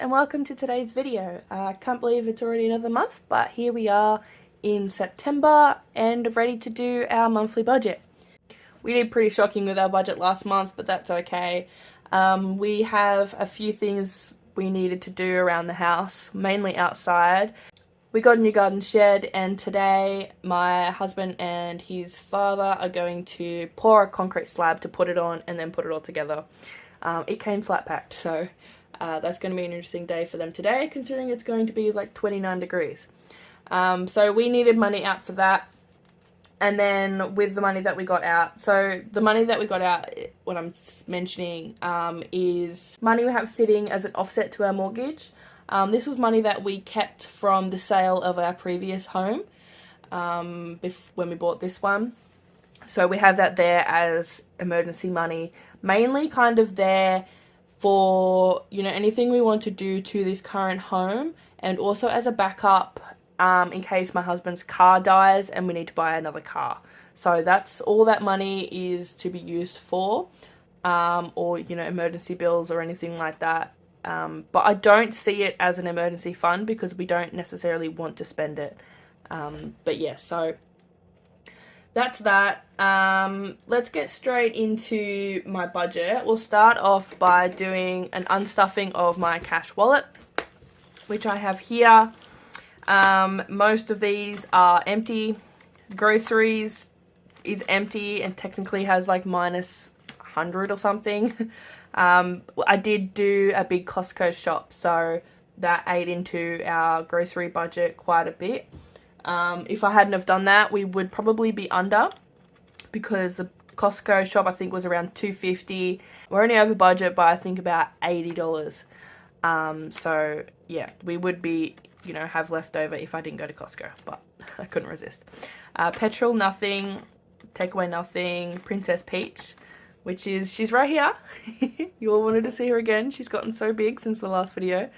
and welcome to today's video. I can't believe it's already another month, but here we are in September and ready to do our monthly budget. We did pretty shocking with our budget last month, but that's okay. We have a few things we needed to do around the house, mainly outside. We got a new garden shed, and today my husband and his father are going to pour a concrete slab to put it on and then put it all together. It came flat packed, so that's going to be an interesting day for them today, considering it's going to be like 29 degrees. So we needed money out for that. And then with the money that we got out, so the money that we got out, what I'm mentioning, is money we have sitting as an offset to our mortgage. This was money that we kept from the sale of our previous home when we bought this one. So we have that there as emergency money, mainly kind of there for, you know, anything we want to do to this current home, and also as a backup in case my husband's car dies and we need to buy another car. So that's all that money is to be used for, or, you know, emergency bills or anything like that. But I don't see it as an emergency fund because we don't necessarily want to spend it. But yeah, so that's that. Let's get straight into my budget. We'll start off by doing an unstuffing of my cash wallet, which I have here. Most of these are empty. Groceries is empty and technically has like minus 100 or something. I did do a big Costco shop, so that ate into our grocery budget quite a bit. If I hadn't have done that, we would probably be under, because the Costco shop I think was around $2.50. We're only over budget by I think about $80. So yeah, we would be, you know, have leftover if I didn't go to Costco, but I couldn't resist. Petrol, nothing. Takeaway, nothing. Princess Peach, which is, she's right here. You all wanted to see her again. She's gotten so big since the last video.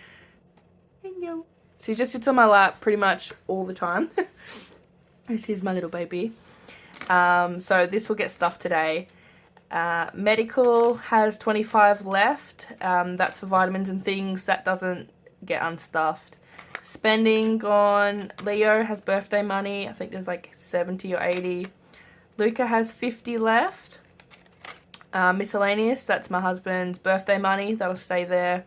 Hello. She just sits on my lap pretty much all the time. She's my little baby. So this will get stuffed today. Medical has 25 left. That's for vitamins and things. That doesn't get unstuffed. Spending gone. Leo has birthday money. I think there's like 70 or 80. Luca has 50 left. Miscellaneous, that's my husband's birthday money. That'll stay there.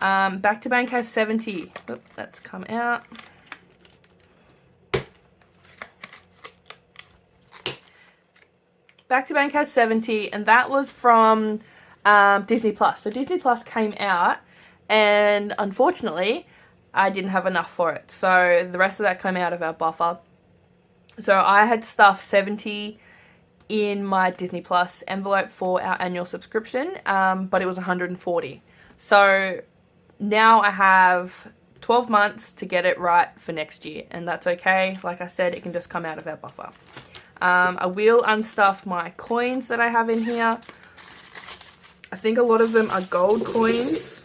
Back to Bank has 70. Oop, that's come out. Back to Bank has 70, and that was from Disney Plus. So Disney Plus came out, and unfortunately, I didn't have enough for it. So the rest of that came out of our buffer. So I had stuff 70 in my Disney Plus envelope for our annual subscription, but it was 140. So now I have 12 months to get it right for next year, and that's okay. Like I said, it can just come out of our buffer. I will unstuff my coins that I have in here. I think a lot of them are gold coins,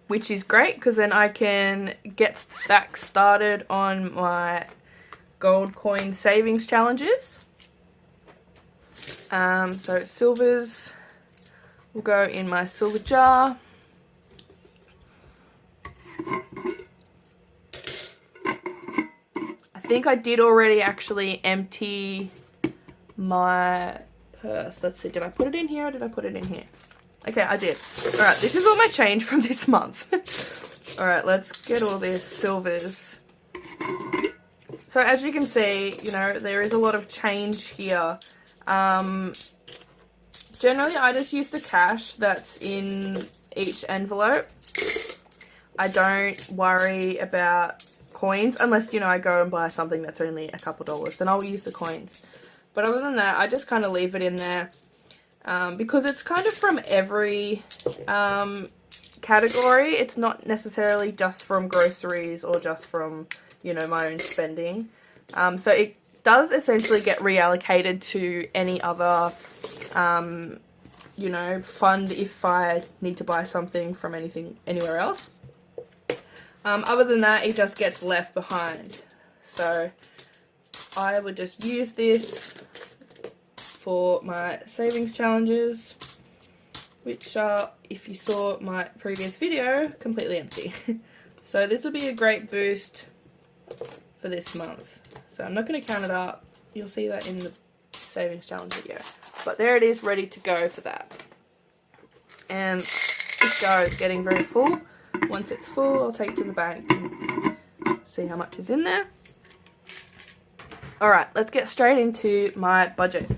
which is great because then I can get back started on my gold coin savings challenges. So silvers will go in my silver jar. I think I did already actually empty my purse. Let's see, did I put it in here or did I put it in here? Okay, I did. Alright, this is all my change from this month. Alright, let's get all these silvers. So as you can see, you know, there is a lot of change here. Generally I just use the cash that's in each envelope. I don't worry about coins unless, you know, I go and buy something that's only a couple dollars, then I'll use the coins. But other than that, I just kind of leave it in there, because it's kind of from every category. It's not necessarily just from groceries or just from, you know, my own spending. So it does essentially get reallocated to any other, you know, fund if I need to buy something from anywhere else. Other than that, it just gets left behind. So I would just use this for my savings challenges. which are, if you saw my previous video, completely empty. So this will be a great boost for this month. So I'm not going to count it up. You'll see that in the savings challenge video. But there it is, ready to go for that. And this jar is getting very full. Once it's full, I'll take it to the bank and see how much is in there. Alright, let's get straight into my budget.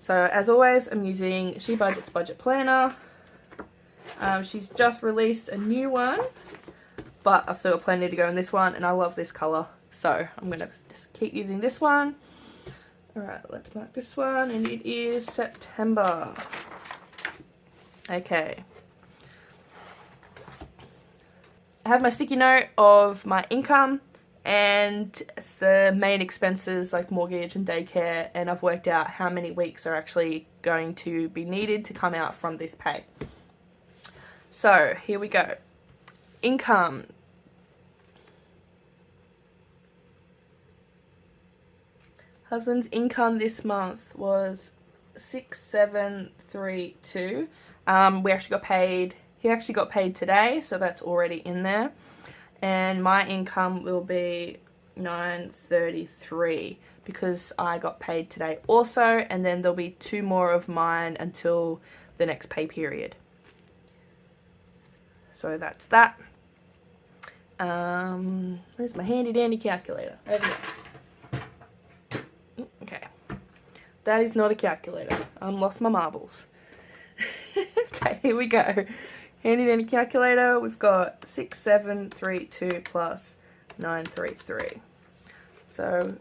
So as always, I'm using She Budget's Budget Planner. She's just released a new one, but I've still got plenty to go in this one, and I love this colour. So I'm going to just keep using this one. Alright, let's mark this one, and it is September. Okay. I have my sticky note of my income and the main expenses like mortgage and daycare, and I've worked out how many weeks are actually going to be needed to come out from this pay. So here we go. Income. Husband's income this month was $6,732. We actually got paid. He actually got paid today, so that's already in there. And my income will be $933 because I got paid today also, and then there'll be 2 more of mine until the next pay period. So that's that. Where's my handy dandy calculator? Over there. Okay. That is not a calculator. I lost my marbles. Okay, here we go. Handy dandy calculator. We've got 6,732 plus 933. So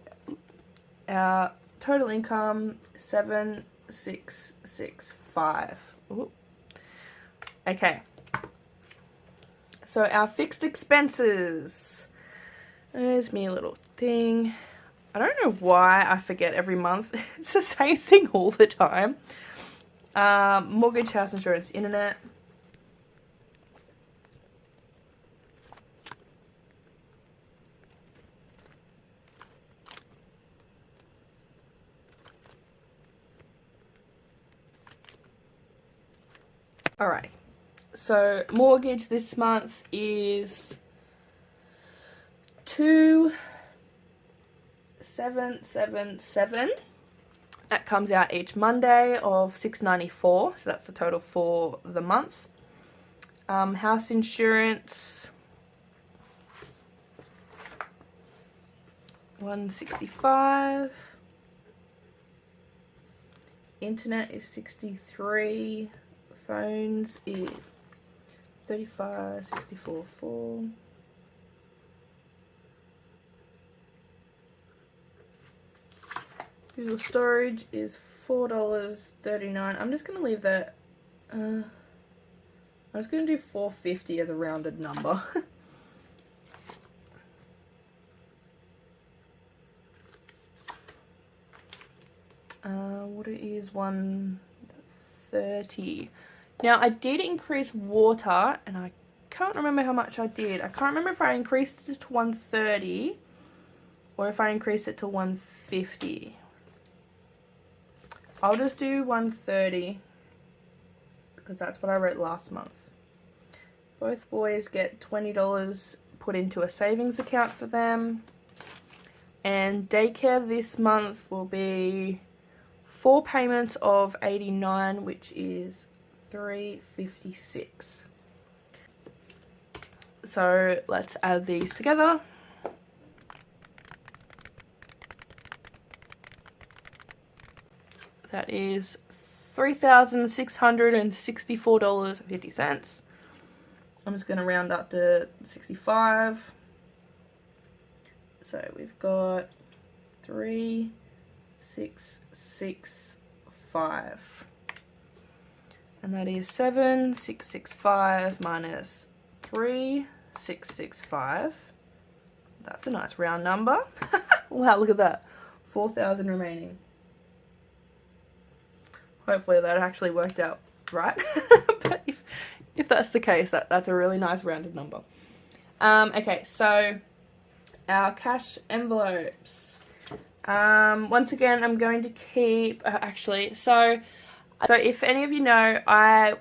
our total income 7,665. Ooh. Okay. So our fixed expenses. There's me a little thing. I don't know why I forget every month. It's the same thing all the time. Mortgage, house insurance, internet. Alrighty. So mortgage this month is $2,777. That comes out each Monday of $694, so that's the total for the month. House insurance $165. Internet is $63. Phones is $35, $64, $4. Google storage is $4.39. I'm just going to leave that. I was going to do $4.50 as a rounded number. Water is $1.30. Now I did increase water, and I can't remember how much I did. I can't remember if I increased it to $1.30 or if I increased it to $1.50. I'll just do $1.30 because that's what I wrote last month. Both boys get $20 put into a savings account for them. And daycare this month will be 4 payments of $89, which is $356. So let's add these together. That is $3,664.50. I'm just going to round up to 65. So we've got 3,665. And that is 7,665 minus 3,665. That's a nice round number. Wow, look at that. 4,000 remaining. Hopefully that actually worked out right. But if that's the case, that's a really nice rounded number. Okay, so our cash envelopes. Once again, I'm going to keep... So if any of you know, I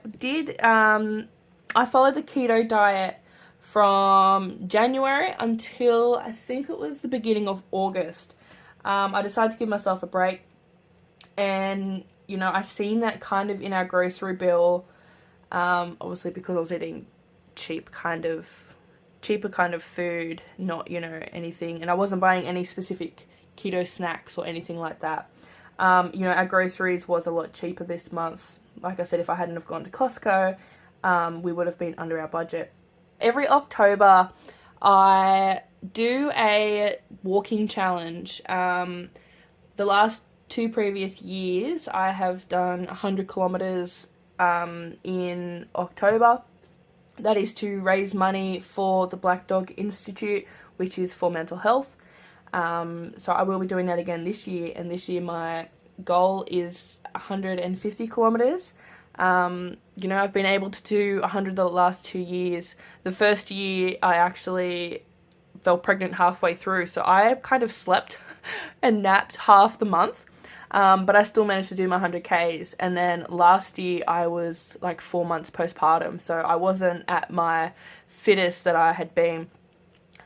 followed the keto diet from January until I think it was the beginning of August. I decided to give myself a break, and I seen that kind of in our grocery bill, obviously because I was eating cheaper kind of food, not anything, and I wasn't buying any specific keto snacks or anything like that. Our groceries was a lot cheaper this month. Like I said, if I hadn't have gone to Costco, we would have been under our budget. Every October, I do a walking challenge. The last 2 previous years, I have done 100 kilometers in October. That is to raise money for the Black Dog Institute, which is for mental health. So I will be doing that again this year, and this year my goal is 150 kilometers. I've been able to do 100 the last 2 years. The first year I actually fell pregnant halfway through, so I kind of slept and napped half the month. But I still managed to do my 100 Ks, and then last year I was like 4 months postpartum, so I wasn't at my fittest that I had been.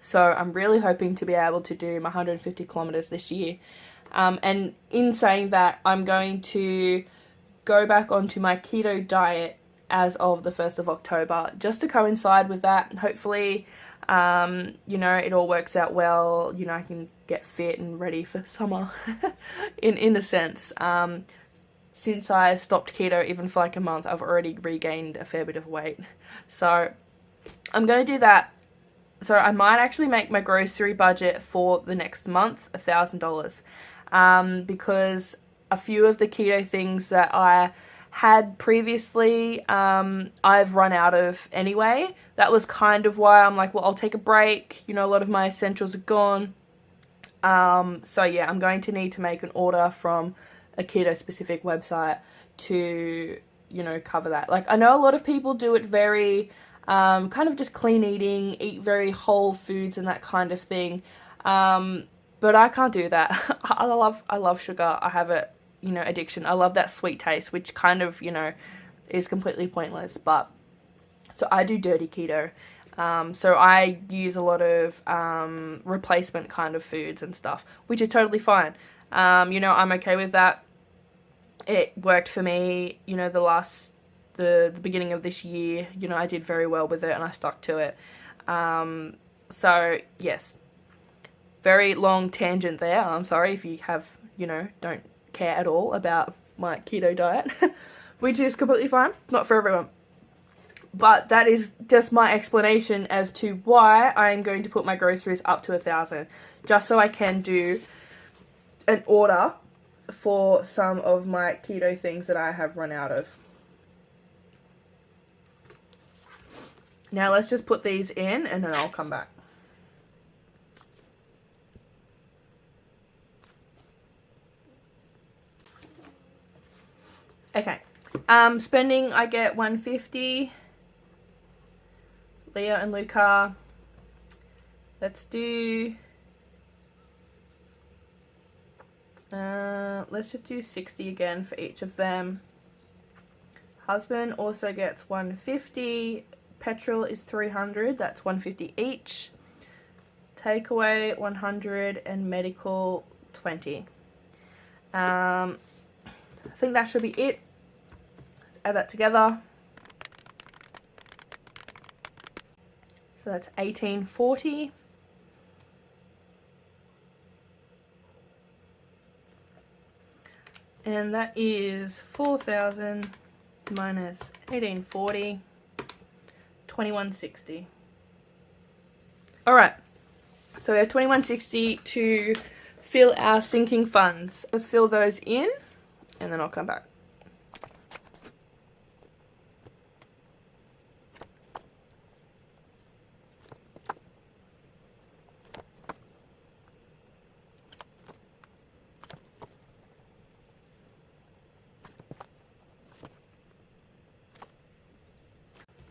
So I'm really hoping to be able to do my 150 kilometers this year. And in saying that, I'm going to go back onto my keto diet as of the 1st of October, just to coincide with that. Hopefully, it all works out well. I can get fit and ready for summer in a sense. Since I stopped keto, even for like a month, I've already regained a fair bit of weight. So I'm going to do that. So I might actually make my grocery budget for the next month $1,000, because a few of the keto things that I had previously, I've run out of anyway. That was kind of why I'm like, well, I'll take a break. A lot of my essentials are gone. So yeah, I'm going to need to make an order from a keto specific website to, cover that. Like, I know a lot of people do it very kind of just clean eating, eat very whole foods and that kind of thing. But I can't do that. I love sugar. I have a, addiction. I love that sweet taste, which kind of, is completely pointless. But so I do dirty keto. So I use a lot of replacement kind of foods and stuff, which is totally fine. I'm okay with that. It worked for me, the beginning of this year. I did very well with it and I stuck to it. So yes, very long tangent there. I'm sorry if you have, don't care at all about my keto diet, which is completely fine. Not for everyone. But that is just my explanation as to why I'm going to put my groceries up to 1,000, just so I can do an order for some of my keto things that I have run out of. Now let's just put these in and then I'll come back. Okay. Spending, I get 150. Leo and Luca. Let's do... let's just do 60 again for each of them. Husband also gets 150. Petrol is 300. That's 150 each. Takeaway 100 and medical 20. I think that should be it. Let's add that together. So that's 1840. And that is 4,000 minus 1840, 2160. Alright, so we have 2160 to fill our sinking funds. Let's fill those in and then I'll come back.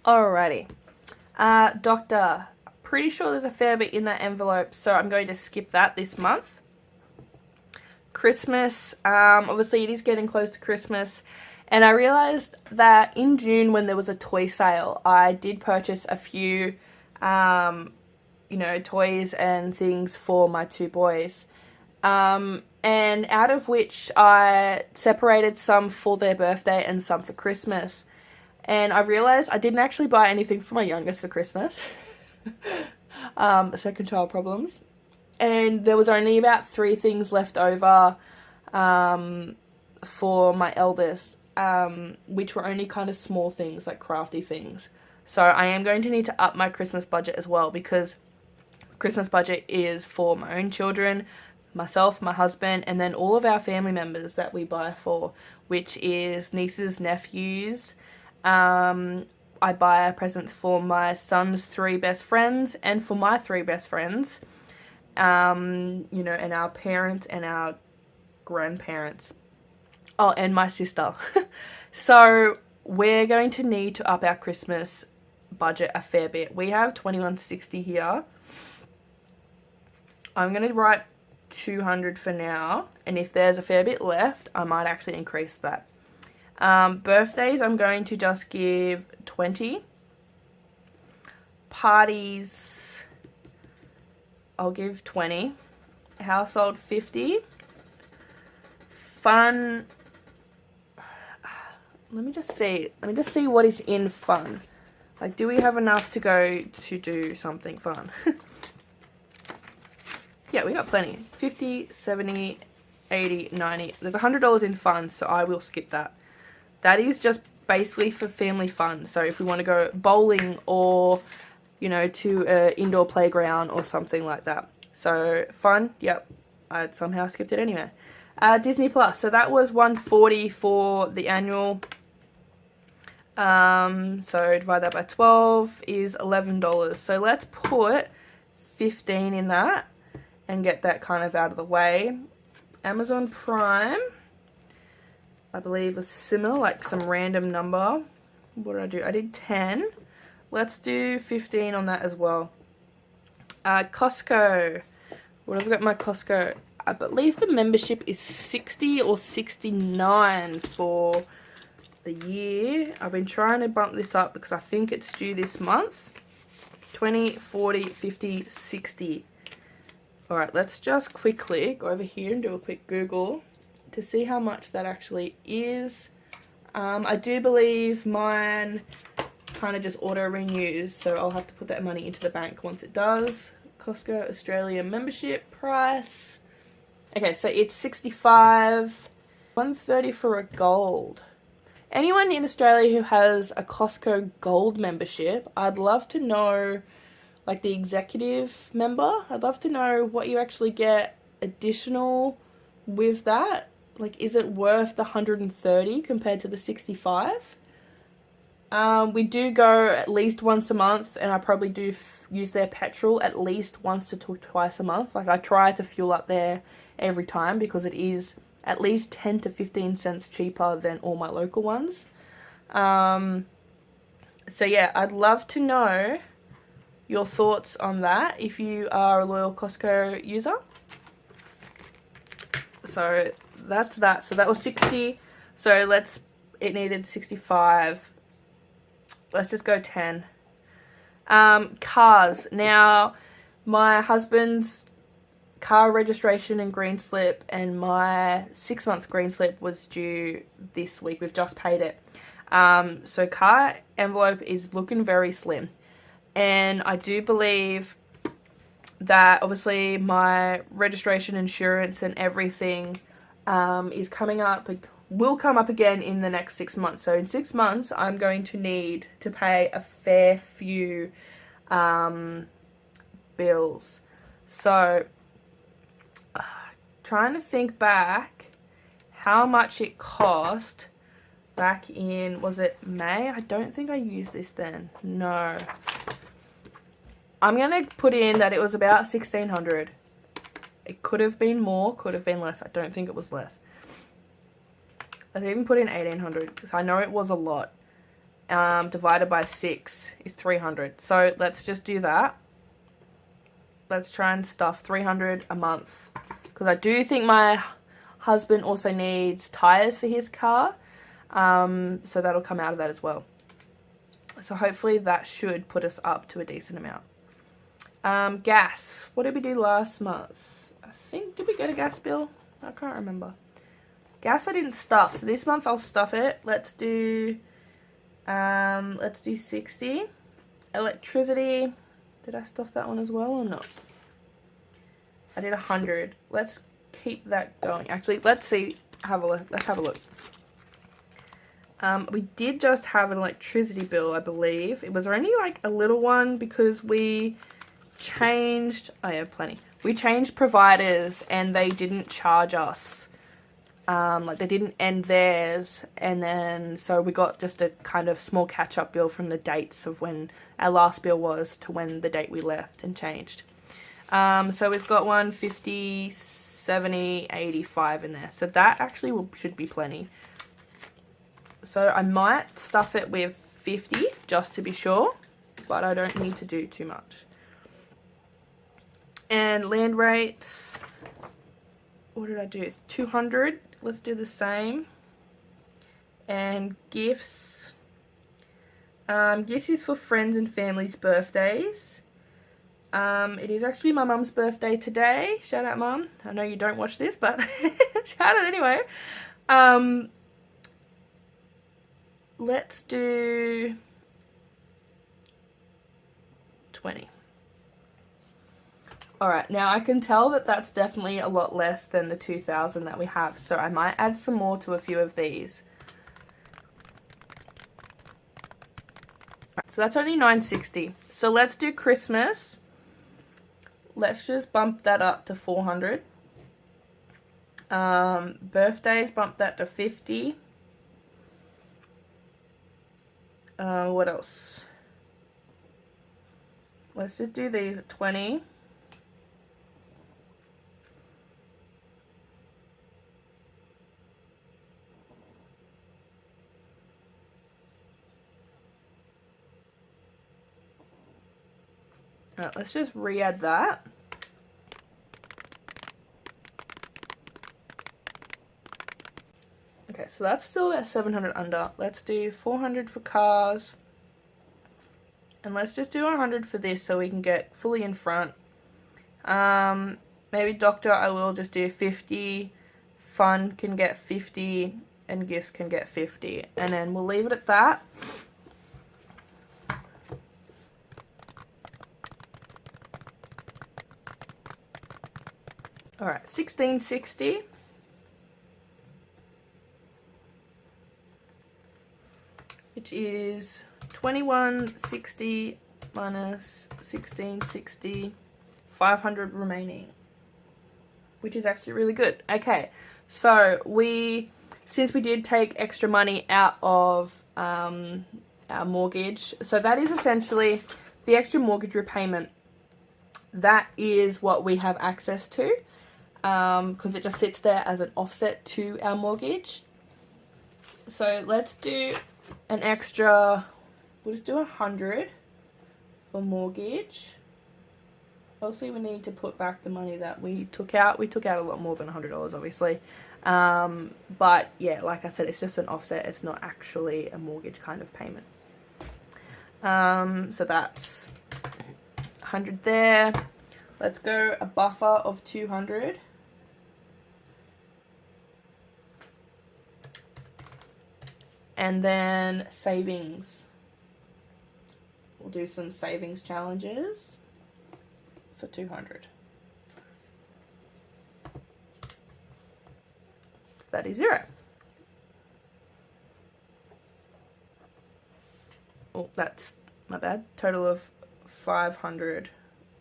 Alrighty. Doctor, pretty sure there's a fair bit in that envelope, so I'm going to skip that this month. Christmas, obviously it is getting close to Christmas, And I realised that in June, when there was a toy sale, I did purchase a few, toys and things for my two boys. And out of which I separated some for their birthday and some for Christmas. And I realised I didn't actually buy anything for my youngest for Christmas. Second child problems. And there was only about 3 things left over for my eldest, which were only kind of small things, like crafty things. So I am going to need to up my Christmas budget as well, because Christmas budget is for my own children, myself, my husband, and then all of our family members that we buy for, which is nieces, nephews. I buy presents for my son's 3 best friends and for my 3 best friends, and our parents and our grandparents. Oh, and my sister. So we're going to need to up our Christmas budget a fair bit. We have $21.60 here. I'm going to write $200 for now, and if there's a fair bit left, I might actually increase that. Birthdays, I'm going to just give $20. Parties, I'll give $20. Household, $50. Fun, let me just see what is in fun. Like, do we have enough to go to do something fun? Yeah, we got plenty. 50, 70, 80, 90. There's $100 in fun, so I will skip that. That is just basically for family fun. So if we want to go bowling or, to an indoor playground or something like that. So fun, yep. I somehow skipped it anyway. Disney Plus. So that was $140 for the annual. So divide that by 12 is $11. So let's put 15 in that and get that kind of out of the way. Amazon Prime, I believe, was similar, like some random number. What did I do? I did 10. Let's do 15 on that as well. Costco. What have I got my Costco? I believe the membership is $60 or $69 for the year. I've been trying to bump this up because I think it's due this month. 20, 40, 50, 60. Alright, let's just quickly go over here and do a quick Google to see how much that actually is. I do believe mine kind of just auto renews, so I'll have to put that money into the bank once it does. Costco Australia membership price. Okay, so it's $65, $130 for a gold. Anyone in Australia who has a Costco gold membership, I'd love to know, like the executive member, I'd love to know what you actually get additional with that. Like, is it worth the $130 compared to the $65? We do go at least once a month, and I probably do use their petrol at least once to twice a month. Like, I try to fuel up there every time because it is at least 10 to 15 cents cheaper than all my local ones. So yeah, I'd love to know your thoughts on that if you are a loyal Costco user. So that's that. So that was 60. So it needed 65. Let's just go 10. Cars. Now, my husband's car registration and green slip and my 6-month green slip was due this week. We've just paid it. So car envelope is looking very slim. And I do believe that obviously my registration, insurance and everything is coming up, will come up again in the next 6 months. So in 6 months, I'm going to need to pay a fair few bills. So trying to think back how much it cost back in, was it May? I don't think I used this then. No. I'm going to put in that it was about $1,600. It could have been more, could have been less. I don't think it was less. I've even put in $1,800 because I know it was a lot. Divided by 6 is $300. So let's just do that. Let's try and stuff $300 a month. Because I do think my husband also needs tires for his car. So that'll come out of that as well. So hopefully that should put us up to a decent amount. Gas. What did we do last month? I think, did we get a gas bill? I can't remember. Gas I didn't stuff, so this month I'll stuff it. Let's do 60. Electricity. Did I stuff that one as well or not? I did 100. Let's keep that going. Actually, let's see. Let's have a look. We did just have an electricity bill, I believe. It was only like a little one because we changed... Oh yeah, plenty. We changed providers and they didn't charge us. Like they didn't end theirs, and then so we got just a kind of small catch-up bill from the dates of when our last bill was to when the date we left and changed. So we've got 150, 70, 85 in there. So that actually should be plenty. So I might stuff it with 50 just to be sure, but I don't need to do too much. And land rates, what did I do? It's 200. Let's do the same. And gifts. Gifts is for friends and family's birthdays. It is actually my mum's birthday today. Shout out, Mum. I know you don't watch this, but shout out anyway. Let's do 20. Alright, now I can tell that that's definitely a lot less than the 2,000 that we have, so I might add some more to a few of these. So that's only 960. So let's do Christmas. Let's just bump that up to 400. Birthdays, bump that to 50. What else? Let's just do these at 20. Alright, let's just re-add that. Okay, so that's still at 700 under. Let's do 400 for cars. And let's just do 100 for this so we can get fully in front. Maybe doctor, I will just do 50. Fun can get 50. And gifts can get 50. And then we'll leave it at that. Alright, 1660. Which is 2160 minus 1660, 500 remaining. Which is actually really good. Okay, so since we did take extra money out of our mortgage, so that is essentially the extra mortgage repayment. That is what we have access to. Because it just sits there as an offset to our mortgage. So let's do an extra, we'll just do 100 for mortgage. Obviously we need to put back the money that we took out. We took out a lot more than $100 obviously. But yeah, like I said, it's just an offset. It's not actually a mortgage kind of payment. So that's 100 there. Let's go a buffer of 200. And then savings. We'll do some savings challenges for 200. That is 0. Oh, that's my bad. Total of 500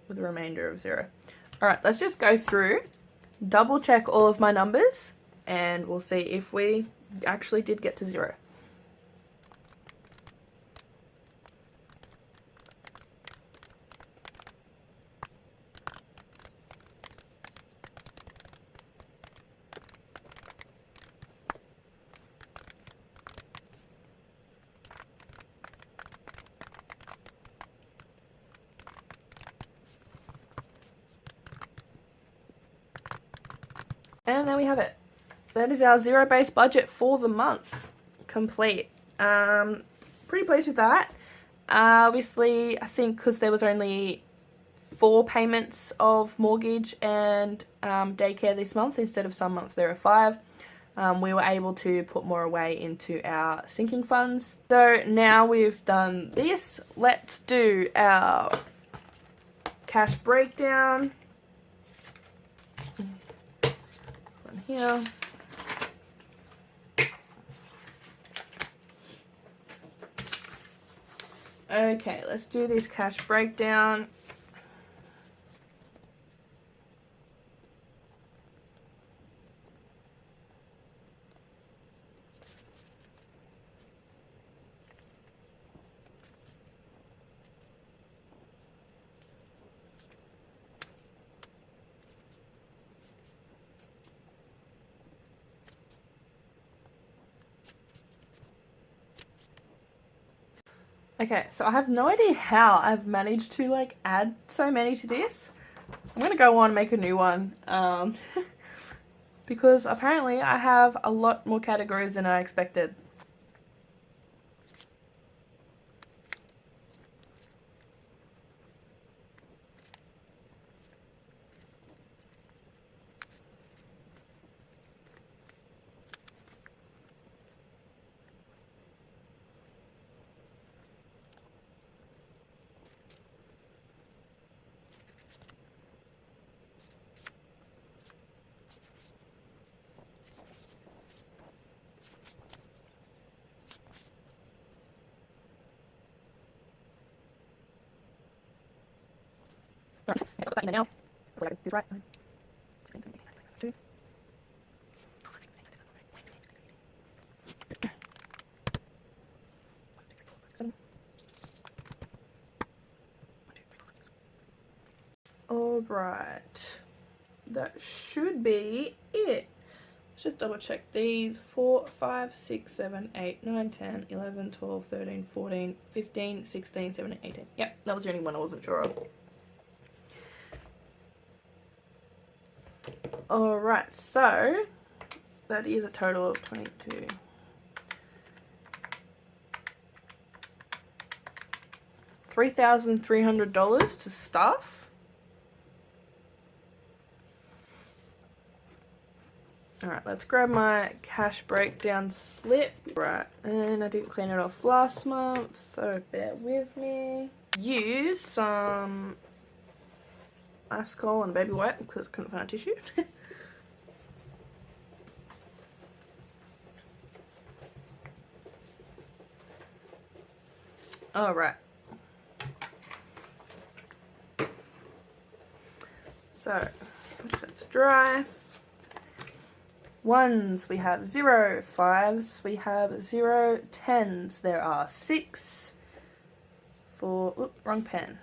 with a remainder of 0. Alright, let's just go through, double check all of my numbers, and we'll see if we actually did get to 0. And there we have it. That is our zero-based budget for the month. complete. Pretty pleased with that. Obviously, I think because there was only 4 payments of mortgage and daycare this month instead of some months there are 5, we were able to put more away into our sinking funds. So now we've done this, let's do our cash breakdown. One here. Okay, let's do this cash breakdown. Okay, so I have no idea how I've managed to like add so many to this. I'm gonna go on and make a new one because apparently I have a lot more categories than I expected. Right, let's put that in there now. Hopefully I can do this right. Alright, that should be it. Let's just double check these. 4, 5, 6, 7, 8, 9, 10, 11, 12, 13, 14, 15, 16, 17, 18. Yep, that was the only one I wasn't sure of. Alright, so that is a total of 22. $3,300 to staff. Alright, let's grab my cash breakdown slip. Right, and I didn't clean it off last month, so bear with me. Use some Ascol and baby wipe because I couldn't find a tissue. Alright. So, let's dry. Ones, we have 0. 5s, we have 0. 10s, there are 6 for, oops, wrong pen.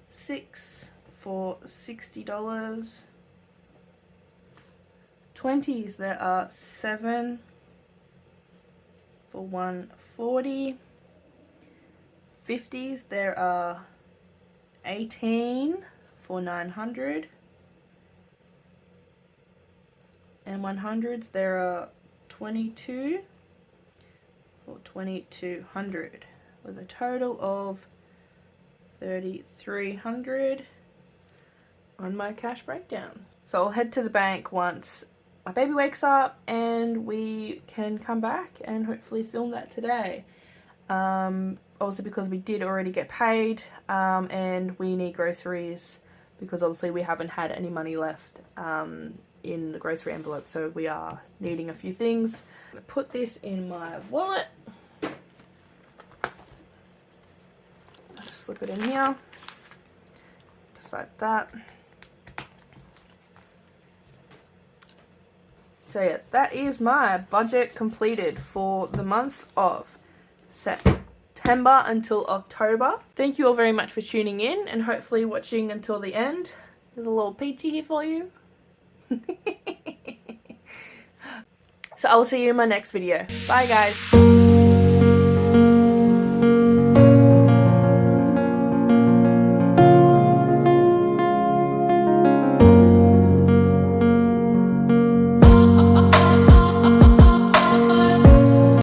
6 for $60. 20s, there are 7 for $140. 50s, there are 18 for $900. And 100s, there are 22 for $2,200, with a total of $3,300 on my cash breakdown. So I'll head to the bank once my baby wakes up and we can come back and hopefully film that today. Also because we did already get paid and we need groceries because obviously we haven't had any money left in the grocery envelope, so we are needing a few things. I'm going to put this in my wallet. Just slip it in here, just like that. So yeah, that is my budget completed for the month of September until October. Thank you all very much for tuning in and hopefully watching until the end. There's a little Peachy here for you. So I will see you in my next video. Bye guys.